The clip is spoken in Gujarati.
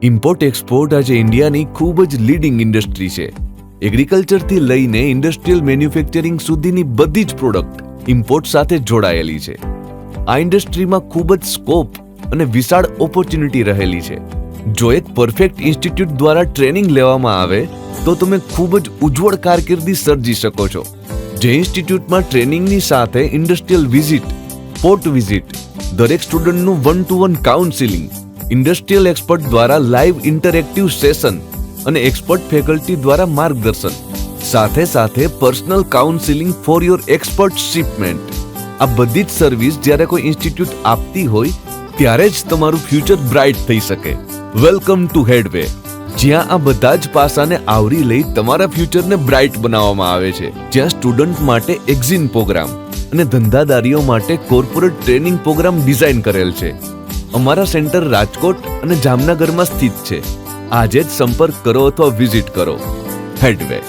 ઇમ્પોર્ટ એક્સપોર્ટ આજે ઇન્ડિયાની ખૂબ જ લીડિંગ ઇન્ડસ્ટ્રી છે. એગ્રીકલ્ચરથી લઈને ઇન્ડસ્ટ્રીયલ મેન્યુફેક્ચરિંગ સુધીની બધી જ પ્રોડક્ટ ઇમ્પોર્ટ સાથે જોડાયેલી છે. આ ઇન્ડસ્ટ્રીમાં ખૂબ જ સ્કોપ અને વિશાળ ઓપોર્ચ્યુનિટી રહેલી છે. જો એક પરફેક્ટ ઇન્સ્ટિટ્યૂટ દ્વારા ટ્રેનિંગ લેવામાં આવે તો તમે ખૂબ જ ઉજ્જવળ કારકિર્દી સર્જી શકો છો. જે ઇન્સ્ટિટ્યૂટમાં ટ્રેનિંગની સાથે ઇન્ડસ્ટ્રીયલ વિઝિટ, પોર્ટ વિઝિટ, દરેક સ્ટુડન્ટનું 1-to-1 કાઉન્સિલિંગ, ઇન્ડસ્ટ્રીયલ એક્સપર્ટ દ્વારા લાઈવ ઇન્ટરેક્ટિવ સેશન અને એક્સપર્ટ ફેકલ્ટી દ્વારા માર્ગદર્શન, સાથે સાથે personal counselling for your expert shipment. આ બધી જ સર્વિસ જ્યારે કોઈ ઇન્સ્ટિટ્યૂટ આપતી હોય ત્યારે જ તમારું ફ્યુચર બ્રાઇટ થઈ શકે. વેલકમ ટુ હેડવે, જ્યાં આ બધા જ પાસાને આવરી લઈ તમારા ફ્યુચરને બ્રાઇટ બનાવવામાં આવે છે. જ્યાં સ્ટુડન્ટ માટે એક્ઝિન પ્રોગ્રામ અને ધંધાદારીઓ માટે કોર્પોરેટ ટ્રેનિંગ પ્રોગ્રામ ડિઝાઇન કરેલ છે. અમારા સેન્ટર રાજકોટ અને જામનગરમાં સ્થિત છે. આજે જ સંપર્ક કરો અથવા વિઝિટ કરો. હેડવે.